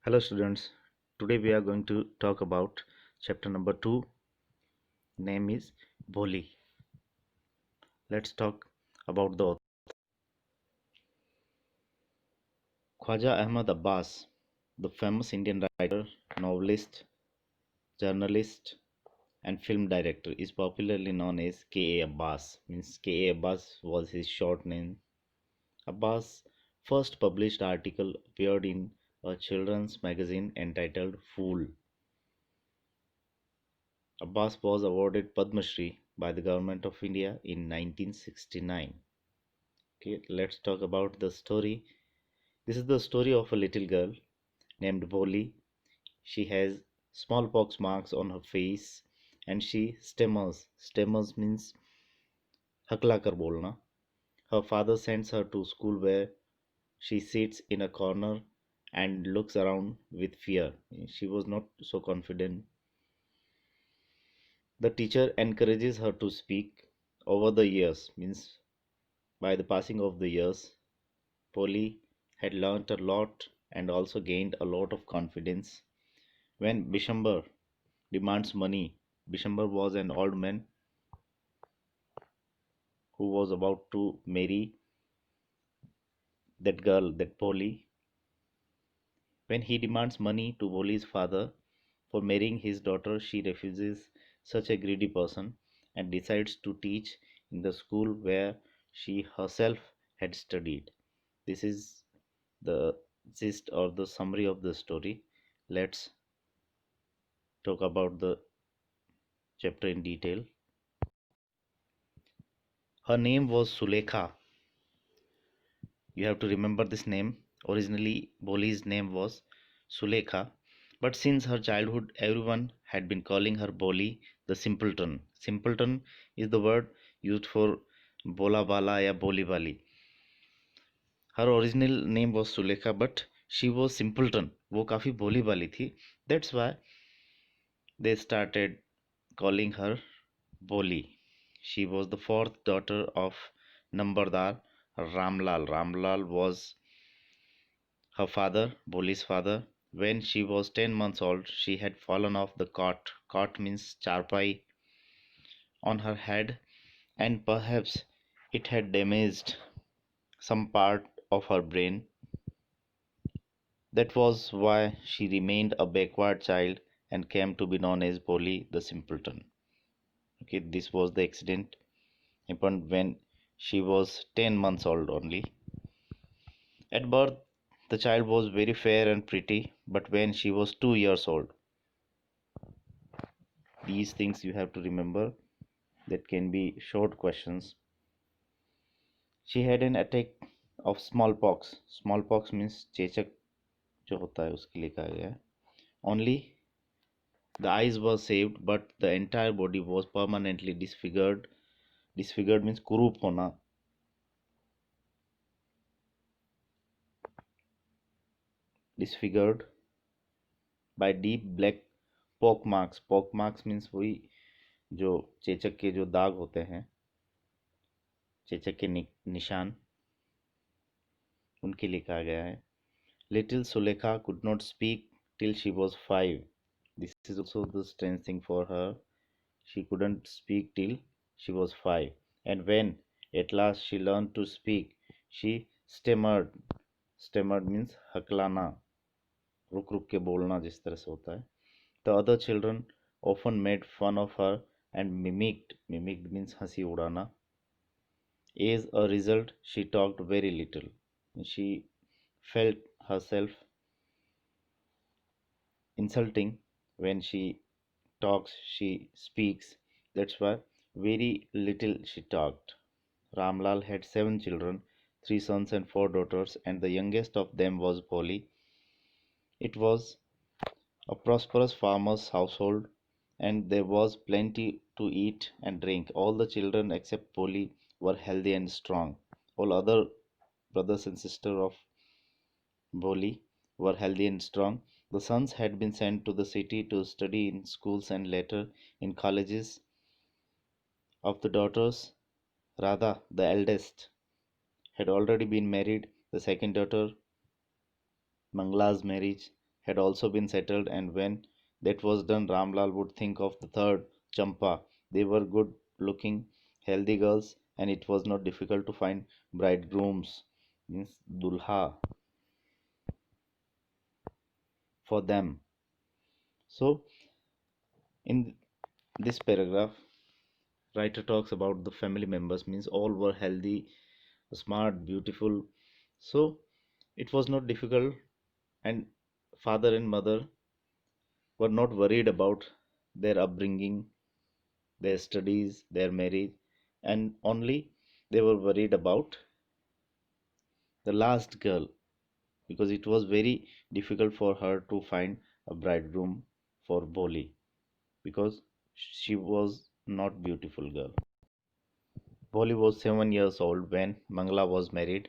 Hello students, today we are going to talk about chapter number 2, name is Bholi. Let's talk about the author. Khwaja Ahmad Abbas, the famous Indian writer, novelist, journalist and film director is popularly known as K.A. Abbas. Means K.A. Abbas was his short name. Abbas' first published article appeared in a children's magazine entitled Fool. Abbas was awarded Padma Shri by the Government of India in 1969. Okay, let's talk about the story. This is the story of a little girl named Bholi. She has smallpox marks on her face and she stammers. Stammers means hakla kar bolna. Her father sends her to school where she sits in a corner and looks around with fear. She was not so confident. The teacher encourages her to speak. Over the years, means by the passing of the years, Polly had learnt a lot and also gained a lot of confidence. When Bishambar demands money, Bishambar was an old man who was about to marry that girl, that Polly. When he demands money to Polly's father for marrying his daughter, she refuses such a greedy person and decides to teach in the school where she herself had studied. This is the gist or the summary of the story. Let's talk about the chapter in detail. Her name was Sulekha. You have to remember this name. Originally, Boli's name was Sulekha, but since her childhood, everyone had been calling her Boli the simpleton. Simpleton is the word used for bola bala या boli bali. Her original name was Sulekha, but she was simpleton. वो काफी भोली भाली थी. That's why they started calling her Boli. She was the fourth daughter of Nambardar Ramlal. Ramlal was her father, Boli's father. When she was 10 months old, she had fallen off the cot. Cot means charpai on her head, and perhaps it had damaged some part of her brain. That was why she remained a backward child and came to be known as Boli the simpleton. Okay, this was the accident happened when she was 10 months old only. At birth, the child was very fair and pretty, but when she was 2 years old, these things you have to remember that can be short questions. She had an attack of smallpox. Smallpox means चेचक जो होता है उसके लिए कहा गया है. Only the eyes were saved, but the entire body was permanently disfigured. Disfigured means कुरूप होना. Disfigured by deep black pock marks. Pock marks means वही जो चेचक के जो दाग होते हैं, चेचक के निशान, उनके लिए कहा गया है. Little Sulekha could not speak till she was 5. This is also the strange thing for her. She couldn't speak till she was 5. And when at last she learned to speak, she stammered. Stammered means हकलाना, रुक रुक के बोलना जिस तरह से होता है. The other children often made fun of her and mimicked. Mimicked means हंसी उड़ाना. As a result, she talked very little. She felt herself insulting when she talks, she speaks. That's why very little she talked. Ramlal had 7 children, 3 sons and 4 daughters, and the youngest of them was Bholi. It was a prosperous farmer's household, and there was plenty to eat and drink. All the children except Bholi were healthy and strong. All other brothers and sisters of Bholi were healthy and strong. The sons had been sent to the city to study in schools and later in colleges. Of the daughters, Radha, the eldest, had already been married. The second daughter, Mangla's marriage, had also been settled, and when that was done, Ramlal would think of the third, Champa. They were good looking, healthy girls, and it was not difficult to find bridegrooms, means dulha, for them. So in this paragraph, writer talks about the family members, means all were healthy, smart, beautiful. So it was not difficult, and father and mother were not worried about their upbringing, their studies, their marriage, and only they were worried about the last girl, because it was very difficult for her to find a bridegroom for Boli, because she was not beautiful girl. Boli was 7 years old when Mangla was married.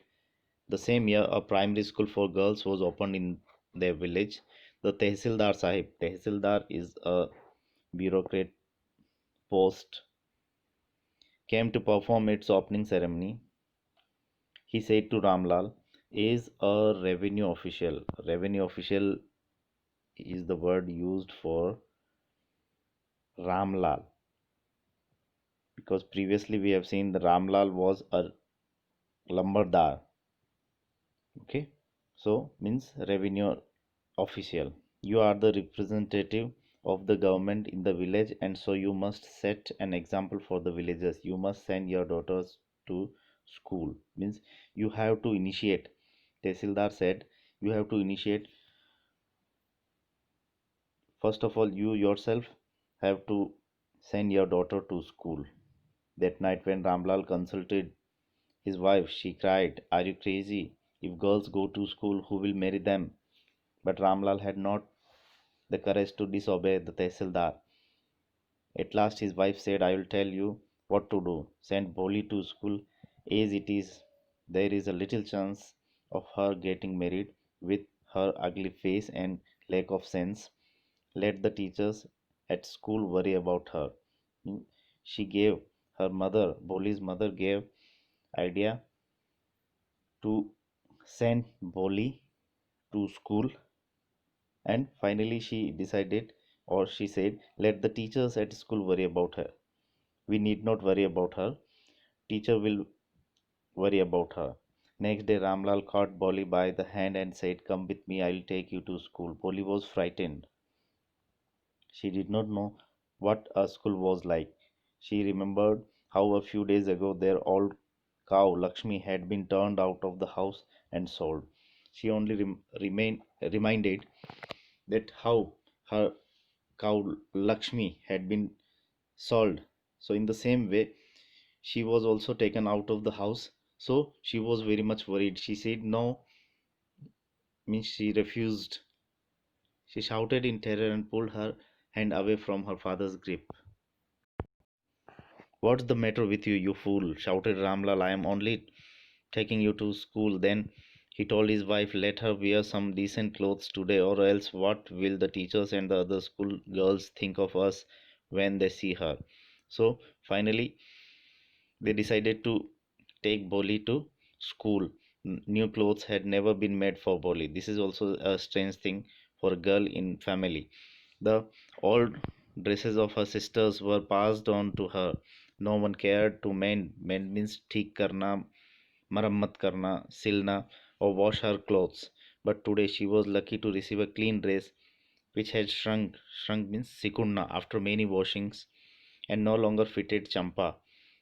The same year, a primary school for girls was opened in their village. The Tehsildar Sahib, Tehsildar is a bureaucrat post, came to perform its opening ceremony. He said to Ramlal, is a revenue official. Revenue official is the word used for Ramlal, because previously we have seen the Ramlal was a lumbardar. Okay, so means revenue official. You are the representative of the government in the village, and so you must set an example for the villagers. You must send your daughters to school. Means you have to initiate. Tehsildar said, you have to initiate. First of all, you yourself have to send your daughter to school. That night, when Ramlal consulted his wife, she cried, are you crazy? If girls go to school, who will marry them? But Ramlal had not the courage to disobey the Tehsildar. At last his wife said, I will tell you what to do. Send Boli to school. As it is, there is a little chance of her getting married with her ugly face and lack of sense. Let the teachers at school worry about her. She gave her mother, Boli's mother gave idea to send Boli to school, and finally she decided, or she said, let the teachers at school worry about her. We need not worry about her. Teacher will worry about her. Next day, Ramlal caught Boli by the hand and said, come with me, I will take you to school. Boli was frightened. She did not know what a school was like. She remembered how a few days ago their old cow Lakshmi had been turned out of the house and sold. She only reminded that how her cow Lakshmi had been sold. So in the same way, she was also taken out of the house. So she was very much worried. She said no, means she refused. She shouted in terror and pulled her hand away from her father's grip. What's the matter with you, you fool? Shouted Ramlal. I am only taking you to school. Then he told his wife, let her wear some decent clothes today, or else what will the teachers and the other school girls think of us when they see her? So finally, they decided to take Boli to school. New clothes had never been made for Boli. This is also a strange thing for a girl in family. The old dresses of her sisters were passed on to her. No one cared to mend. Mend means ठीक करना, मरम्मत करना, सिलना, or wash her clothes. But today she was lucky to receive a clean dress which had shrunk. Shrunk means sikunda after many washings, and no longer fitted Champa.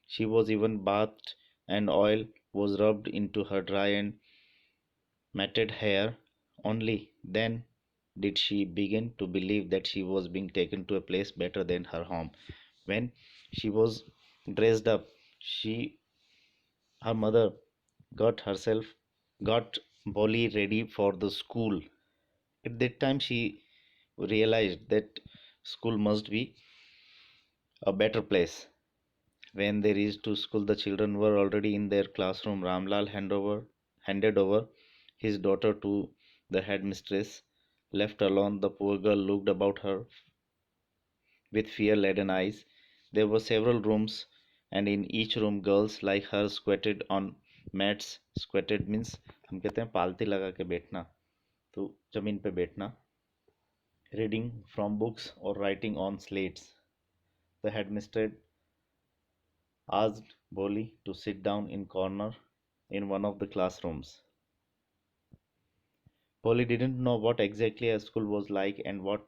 She was even bathed, and oil was rubbed into her dry and matted hair. Only then did she begin to believe that she was being taken to a place better than her home. When she was dressed up, she her mother got Bolly ready for the school. At that time she realized that school must be a better place. When they reached to school, the children were already in their classroom. Ramlal handed over his daughter to the headmistress. Left alone, the poor girl looked about her with fear-laden eyes. There were several rooms, and in each room girls like her squatted on mats. Squatted means हम कहते हैं पालती लगा के बैठना, तो जमीन पे बैठना. reading from books or writing on slates. The headmistress asked Boli to sit down in corner in one of the classrooms. Boli didn't know what exactly a school was like and what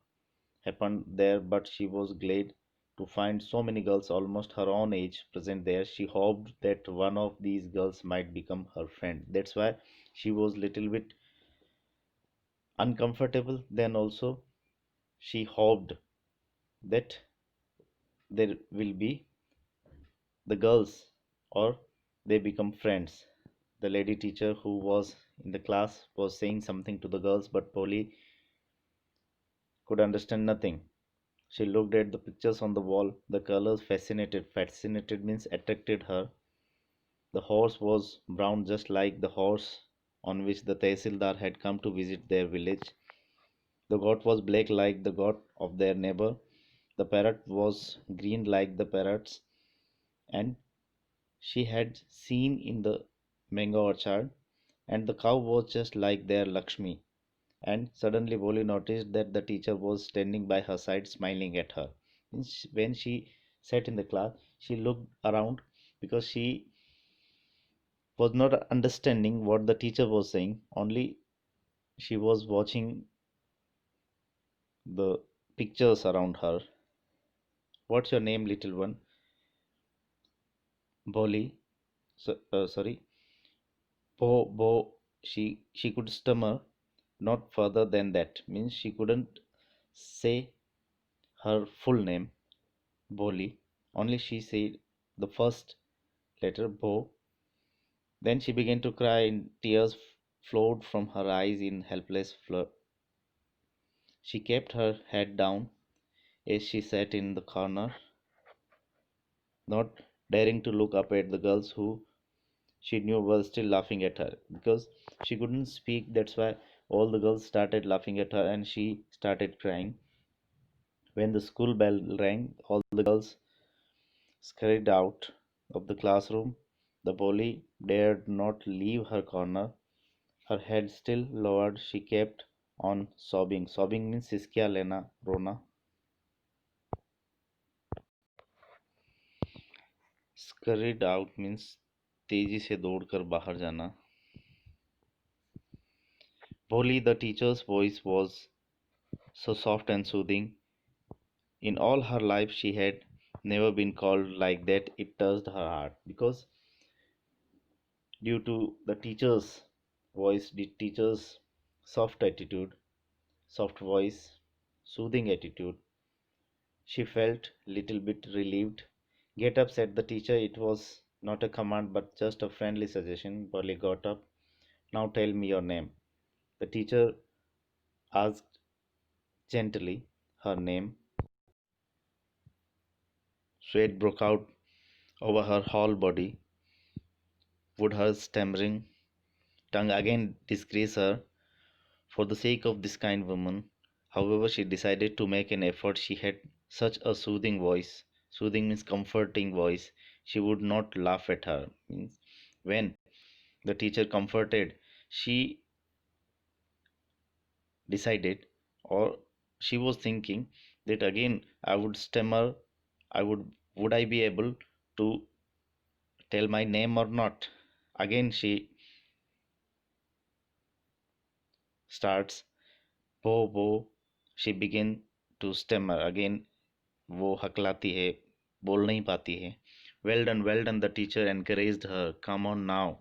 happened there, but she was glad to find so many girls almost her own age present there. She hoped that one of these girls might become her friend. That's why she was little bit uncomfortable. Then also she hoped that there will be the girls or they become friends. The lady teacher who was in the class was saying something to the girls, but Polly could understand nothing. She looked at the pictures on the wall. The colors fascinated. Fascinated means attracted her. The horse was brown just like the horse on which the Tehsildar had come to visit their village. The goat was black like the goat of their neighbor. The parrot was green like the parrots, and she had seen in the mango orchard, and the cow was just like their Lakshmi. And suddenly Boli noticed that the teacher was standing by her side smiling at her. When she sat in the class, she looked around because she was not understanding what the teacher was saying, only she was watching the pictures around her. What's your name, little one? Boli. Sorry. Bo. She could stammer, not further than that. Means she couldn't say her full name, Boli. Only she said the first letter, Bo. Then she began to cry, and tears flowed from her eyes in helpless flood. She kept her head down as she sat in the corner, not daring to look up at the girls who she knew were still laughing at her because she couldn't speak. That's why all the girls started laughing at her and she started crying. When the school bell rang, all the girls scurried out of the classroom. The bully dared not leave her corner. Her head still lowered, she kept on sobbing. Sobbing means सिसकियाँ लेना, रोना. Scurried out means तेजी से दौड़कर बाहर जाना. Boli, the teacher's voice was so soft and soothing. In all her life, she had never been called like that. It touched her heart because due to the teacher's voice, the teacher's soft attitude, soft voice, soothing attitude, she felt little bit relieved. Get up, said the teacher. It was not a command but just a friendly suggestion. Polly got up. Now tell me your name. The teacher asked gently her name. Sweat broke out over her whole body. Would her stammering tongue again disgrace her for the sake of this kind woman? However, she decided to make an effort. She had such a soothing voice. Soothing means comforting voice. She would not laugh at her. Means when the teacher comforted, she decided, or she was thinking that again I would stammer. Would I be able to tell my name or not? Again she starts वो she began to stammer again. वो हकलाती है, बोल नहीं पाती है. Well done, the teacher encouraged her. Come on now.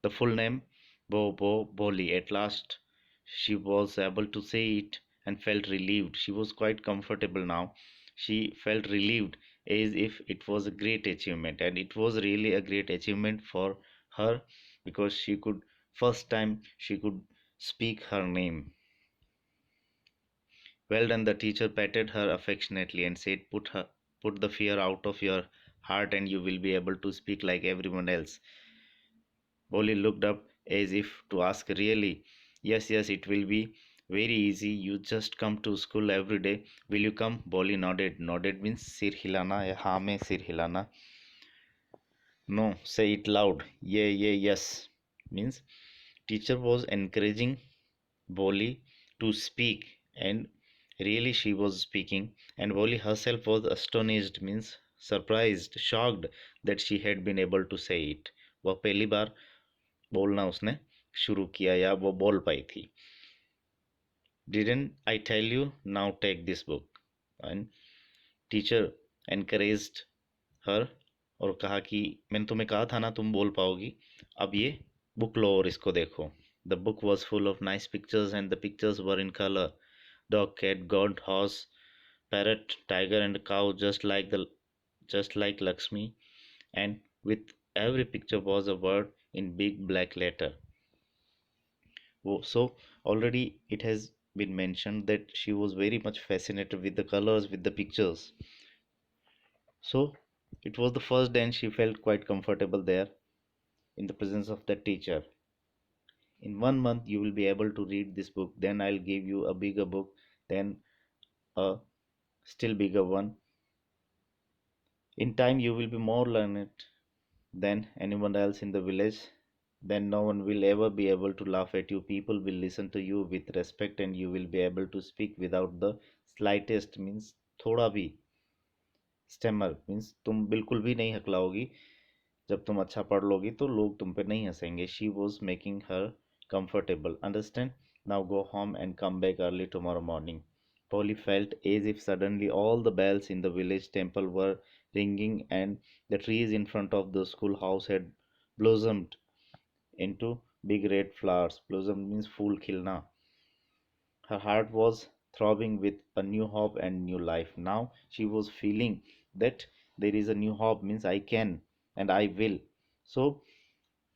The full name, Bo Boli. At last she was able to say it and felt relieved. She was quite comfortable now. She felt relieved as if it was a great achievement, and it was really a great achievement for her because she could, first time she could speak her name. Well done, the teacher patted her affectionately and said, put the fear out of your heart and you will be able to speak like everyone else. Bolly looked up as if to ask, really? Yes, it will be very easy. You just come to school every day. Will you come? Bolly nodded. Nodded means sir hilana या हाँ में sir hilana. No, say it loud. Yes. Means teacher was encouraging Bolly to speak and Really, she was speaking, and Boli herself was astonished, means surprised, shocked that she had been able to say it. वह पहली बार बोलना उसने शुरू किया या वो बोल पाई थी. Didn't I tell you? Now take this book. And teacher encouraged her और कहा कि मैंने तुम्हें कहा था ना तुम बोल पाओगी. अब ये बुक लो और इसको देखो. The book was full of nice pictures and the pictures were in color. Dog, cat, goat, horse, parrot, tiger and cow just like Lakshmi, and with every picture was a word in big black letter. So already it has been mentioned that she was very much fascinated with the colors, with the pictures. So it was the first day and she felt quite comfortable there in the presence of the teacher. In 1 month you will be able to read this book, then I'll give you a bigger book, then a still bigger one. In time you will be more learned than anyone else in the village. Then no one will ever be able to laugh at you. People will listen to you with respect and you will be able to speak without the slightest, means थोड़ा भी stammer, means तुम बिल्कुल भी नहीं हकलाओगी. जब तुम अच्छा पढ़ लोगी तो लोग तुम पे नहीं हंसेंगे. She was making her comfortable. Understand? Now go home and come back early tomorrow morning. Polly felt as if suddenly all the bells in the village temple were ringing and the trees in front of the schoolhouse had blossomed into big red flowers. Blossom means fool khilna. Her heart was throbbing with a new hope and new life. Now she was feeling that there is a new hope, means I can and I will. So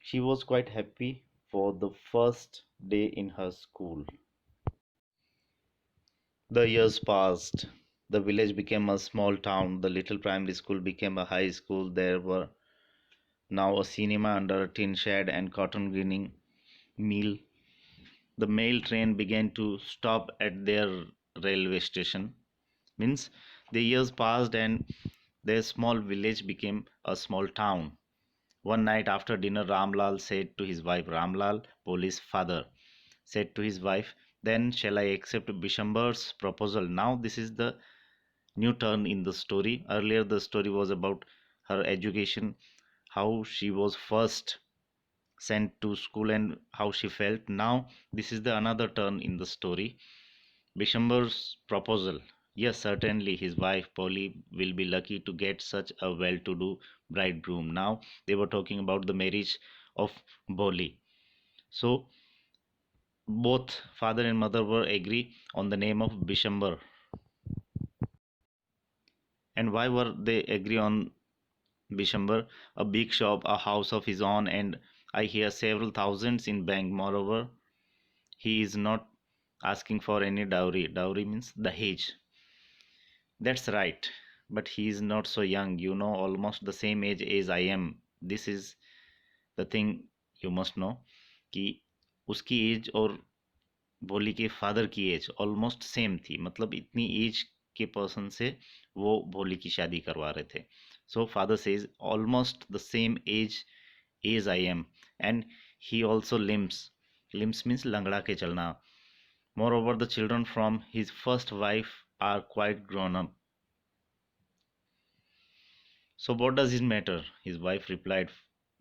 she was quite happy for the first day in her school. The years passed. The village became a small town. The little primary school became a high school. There were now a cinema under a tin shed and cotton greening mill. The mail train began to stop at their railway station. Means the years passed and their small village became a small town. One night after dinner, Ramlal said to his wife, Ramlal, Poli's father, said to his wife, then shall I accept Bishambar's proposal? Now this is the new turn in the story. Earlier the story was about her education, how she was first sent to school and how she felt. Now this is the another turn in the story. Bishambar's proposal. Yes, certainly his wife Polly will be lucky to get such a well-to-do bridegroom. Now they were talking about the marriage of Boli. So both father and mother were agree on the name of Bishambar. And why were they agree on Bishambar? A big shop, a house of his own, and I hear several thousands in bank. Moreover, he is not asking for any dowry. Dowry means dahej. That's right. But he is not so young, almost the same age as I am. This is the thing you must know कि उसकी as और भोली के father की as almost same थी. मतलब इतनी as के पर्सन से वो भोली की शादी करवा रहे थे. So father says almost the same age I am and he also limps means लंगड़ा के चलना. More over the children from his first wife are quite grown up. So what does it matter? His wife replied,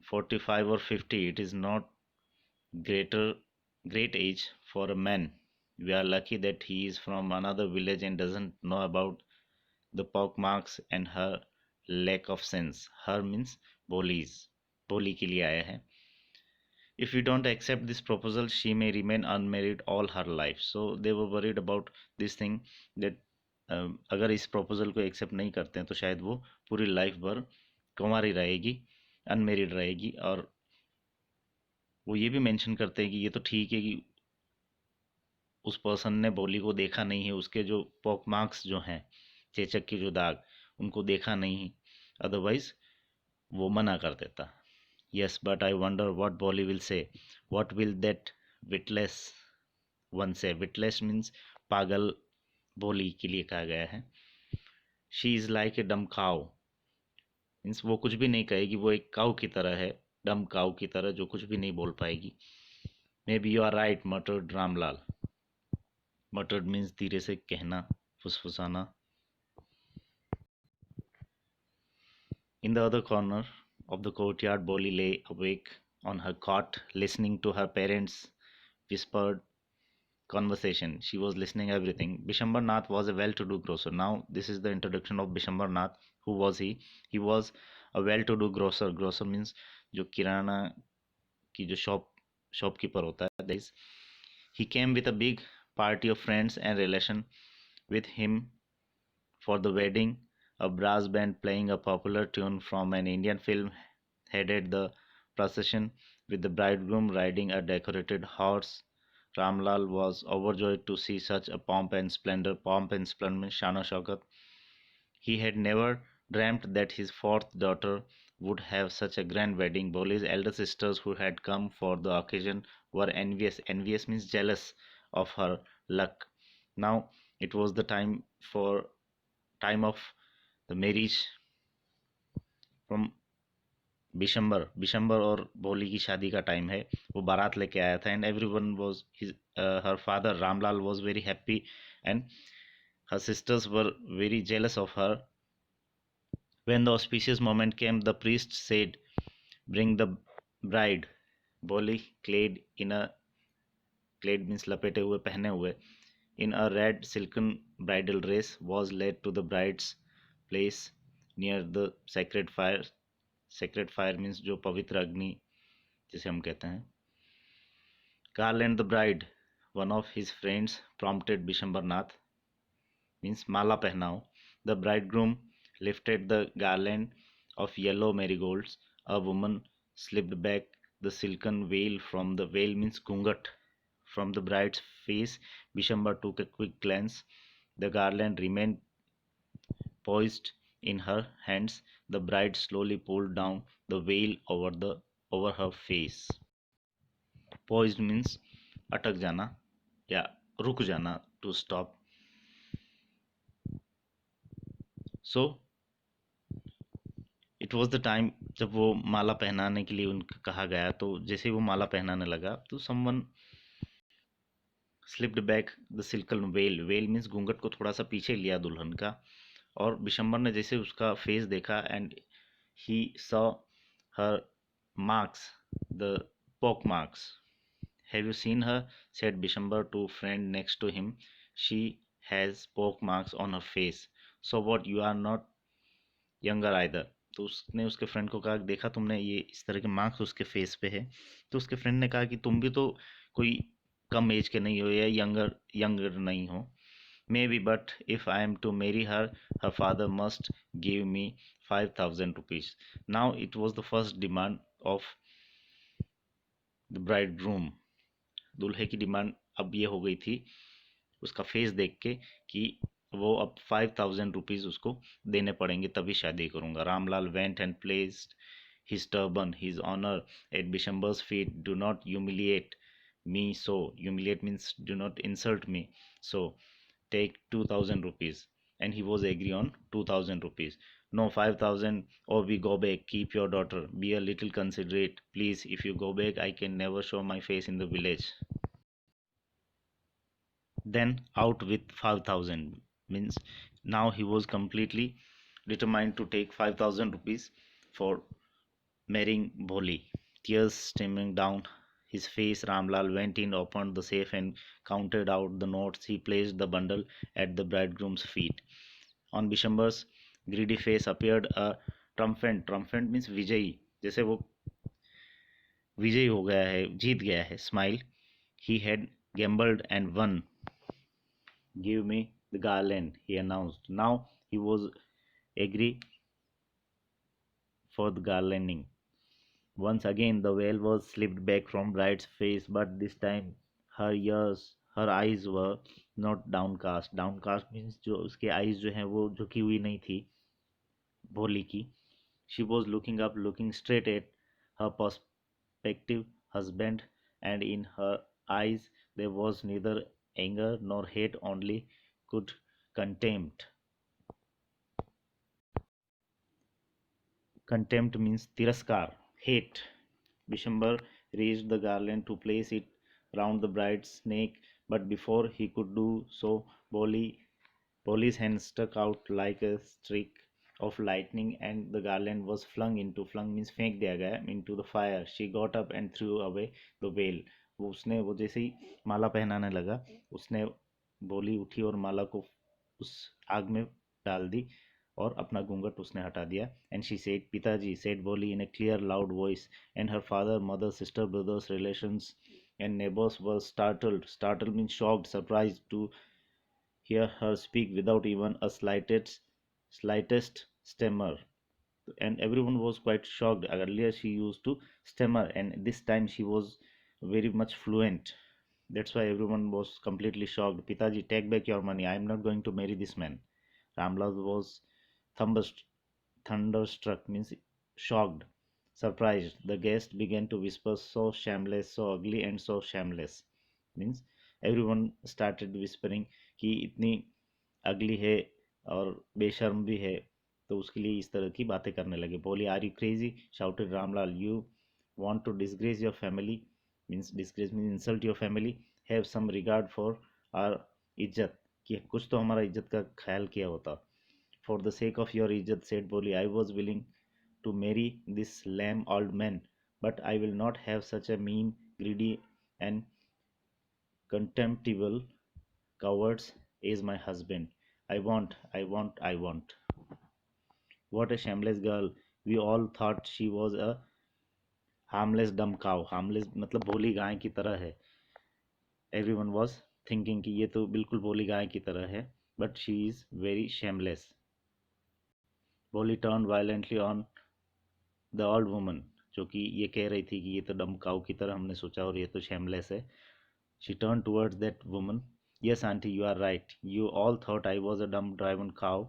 45 or 50, it is not great age for a man. We are lucky that he is from another village and doesn't know about the pockmarks and her lack of sense. Her means Boli's. Boli के लिए आया है. If we don't accept this proposal, she may remain unmarried all her life. So they were worried about this thing that अगर इस proposal को accept नहीं करते हैं तो शायद वो पूरी लाइफ भर कुंवारी रहेगी, अनमेरिड रहेगी. और वो ये भी मेंशन करते हैं कि ये तो ठीक है कि उस पर्सन ने बोली को देखा नहीं है, उसके जो पॉक मार्क्स जो हैं, चेचक के जो दाग, उनको देखा नहीं, अदरवाइज वो मना कर देता. Yes, but I wonder what Bholi will say. What will that witless one say. Witless means पागल बोली के लिए कहा गया है. शी इज़ लाइक ए डम काउ मीन्स वो कुछ भी नहीं कहेगी, वो एक काऊ की तरह है, डम काऊ की तरह जो कुछ भी नहीं बोल पाएगी. Maybe you are right muttered Ramlal. Muttered means धीरे से कहना, फुसफुसाना. In the other corner of the courtyard, Boli lay awake on her cot, listening to her parents' whispered conversation. She was listening everything. Bishambar Nath was a well-to-do grocer. Now, this is the introduction of Bishambar Nath. Who was he? He was a well-to-do grocer. Grocer means जो किराना की जो shopkeeper होता है. That is, he came with a big party of friends and relation with him for the wedding. A brass band playing a popular tune from an Indian film headed the procession with the bridegroom riding a decorated horse. Ramlal was overjoyed to see such a pomp and splendor. Pomp and splendor means Shana Shaukat. He had never dreamt that his fourth daughter would have such a grand wedding. Boli's elder sisters, who had come for the occasion, were envious. Envious means jealous of her luck. Now it was the time of the marriage from Bishambar और भोली की शादी का time है. वो बारात लेके आया था and everyone was her father Ramlal was very happy and her sisters were very jealous of her. When the auspicious moment came, the priest said, bring the bride. Boli, clad means लपेटे हुए, पहने हुए, in a red silken bridal dress, was led to the bride's place near the sacred fire. Sacred fire means जो पवित्र अग्नि जिसे हम कहते हैं. Garland the bride, one of his friends prompted Bishambar Nath, means mala pehnao. The bridegroom lifted the garland of yellow marigolds. A woman slipped back the silken veil from the veil means gungat from the bride's face. Bishambar took a quick glance. The garland remained poised in her hands. The bride slowly pulled down the veil over her face. Poised means अटक जाना या रुक जाना, to stop. So it was the time जब वो माला पहनाने के लिए उनको कहा गया. तो जैसे वो माला पहनाने लगा तो someone slipped back the silken well. Well means घूंघट को थोड़ा सा पीछे लिया दुल्हन का. और बिशंबर ने जैसे उसका फेस देखा and he saw her marks, the pock marks. Have you seen her, said Bishamber to friend next to him. She has pock marks on her face. So what, you are not younger either. तो उसने उसके friend को कहा, देखा तुमने, ये इस तरह के मार्क्स उसके फेस पे है. तो उसके फ्रेंड ने कहा कि तुम भी तो कोई कम एज के नहीं हो या यंगर नहीं हो. May be, but if I am to marry her father must give me 5,000 rupees. Now it was the first demand of the bridegroom. दूल्हे की डिमांड अब ये हो गई थी उसका फेस देख के कि वो अब 5,000 रुपीज उसको देने पड़ेंगे तभी शादी करूंगा. Ramlal went and placed his turban, his honor, at Bishambar's feet. Do not humiliate me so. Humiliate means do not insult me. So take 2,000 rupees. And he was agree on 2,000 rupees. No, 5,000 or we go back. Keep your daughter. Be a little considerate. Please, if you go back, I can never show my face in the village. Then out with 5,000 means now he was completely determined to take 5,000 rupees for marrying Bholi. Tears streaming down his face, Ramlal went in, opened the safe and counted out the notes. He placed the bundle at the bridegroom's feet. On Bishambar's greedy face appeared a triumphant. Triumphant means विजयी, जैसे वो विजयी हो गया है, जीत गया है. Smile. He had gambled and won. Give me the garland, he announced. Now he was agree for the garlanding. Once again the veil was slipped back from bride's face, but this time her eyes were not downcast. Downcast means जो उसके eyes जो हैं वो झुकी हुई नहीं थी भोली की. She was looking up, looking straight at her prospective husband, and in her eyes there was neither anger nor hate, only good contempt. Contempt means tiraskar, hate. Bishambar raised the garland to place it round the bride's neck, But before he could do so, Boli's hand stuck out like a streak of lightning, and the garland was flung means फेंक दिया गया into the fire. She got up and threw away the veil. वो जैसे ही माला पहनाने लगा, उसने बोली उठी और माला को उस आग में डाल दी और अपना घूंघट उसने हटा दिया. And she said, पिताजी, said Boli in a clear loud voice, and her father, mother, sister, brothers, relations and neighbors were startled. Startled means shocked, surprised to hear her speak without even a slightest stammer. And everyone was quite shocked. Earlier she used to stammer, and this time she was very much fluent. That's why everyone was completely shocked. Pitaji, take back your money. I am not going to marry this man. Ramlal was thunderstruck, means shocked, surprised. The guest began to whisper, so shameless, so ugly, and so shameless. Means everyone started whispering कि इतनी अगली है और बेशर्म भी है, तो उसके लिए इस तरह की बातें करने लगे. बोली, are you crazy, shouted Ramlal, you want to disgrace your family, means disgrace means insult your family, have some regard for or इज्जत, कि कुछ तो हमारा इज्जत का ख्याल किया होता. For the sake of your इज्जत, सेड बोली, I was willing to marry this lame old man, but I will not have such a mean, greedy, and contemptible cowards as my husband. I want. What a shameless girl. We all thought she was a harmless dumb cow. Harmless मतलब भोली गाय की तरह है. Everyone was thinking कि ये तो बिल्कुल भोली गाय की तरह है. But she is very shameless. Bolly turned violently on the old woman, जो कि ये कह रही थी कि ये तो डम काऊ की तरह हमने सोचा और ये तो शेमलेस है. She turn towards that woman. Yes aunty, you are right. You all thought I was a dumb driven cow.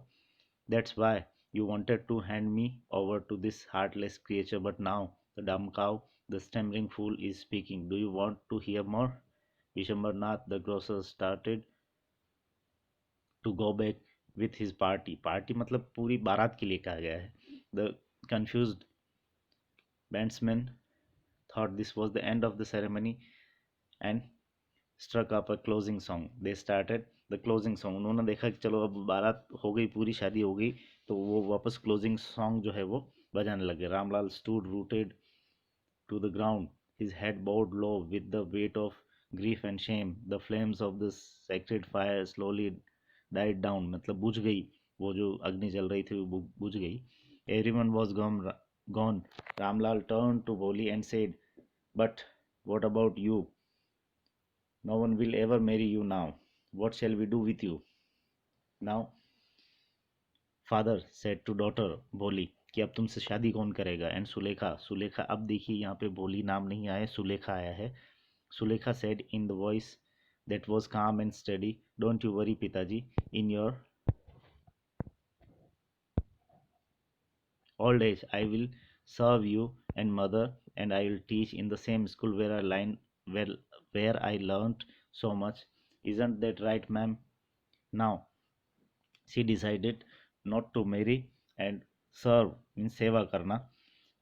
That's why you wanted to hand me over to this heartless creature, but now the dumb cow, the stammering fool, is speaking. Do you want to hear more? Vishambarnath, the grocer, started to go back with his party. Party मतलब पूरी बारात के लिए कहा गया है. The confused bandsman thought this was the end of the ceremony and struck up a closing song. They started the closing song. उन्होंने देखा कि चलो अब बारात हो गई, पूरी शादी हो गई, तो वो वापस closing song जो है वो बजाने लगे. Ramlal stood rooted to the ground, his head bowed low with the weight of grief and shame. The flames of the sacred fire slowly died down. मतलब बुझ गई, वो जो अग्नि जल रही थी वो बुझ गई. Everyone was gone. Ramlal turned to Boli and said, but what about you? No one will ever marry you now. What shall we do with you? Now, father said to daughter Boli कि अब तुमसे शादी कौन करेगा. And Sulekha अब देखिए यहाँ पे भोली नाम नहीं आया, सुलेखा आया है. Sulekha said in the voice that was calm and steady, don't you worry पिताजी, in your old age I will serve you and mother, and I will teach in the same school where, where I learnt so much. Isn't that right, ma'am? Now she decided not to marry and serve means seva karna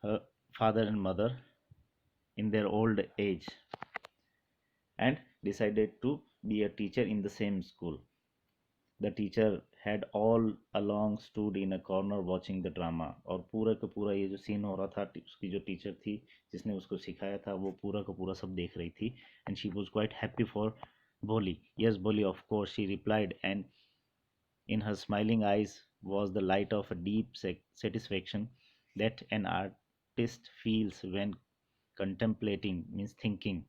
her father and mother in their old age, and decided to be a teacher in the same school. The teacher had all along stood in a corner watching the drama. और पूरा का पूरा ये जो scene हो रहा था, उसकी जो टीचर थी जिसने उसको सिखाया था, वो पूरा का पूरा सब देख रही थी. And she was quite happy for Boli. Yes, Boli, of course, she replied, and in her smiling eyes was the light of a deep satisfaction that an artist feels when contemplating means thinking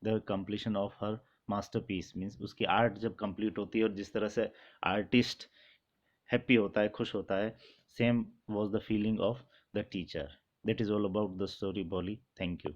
the completion of her masterpiece. means उसकी art जब complete होती है और जिस तरह से artist happy होता है, खुश होता है, same was the feeling of the teacher. That is all about the story, Boli. Thank you.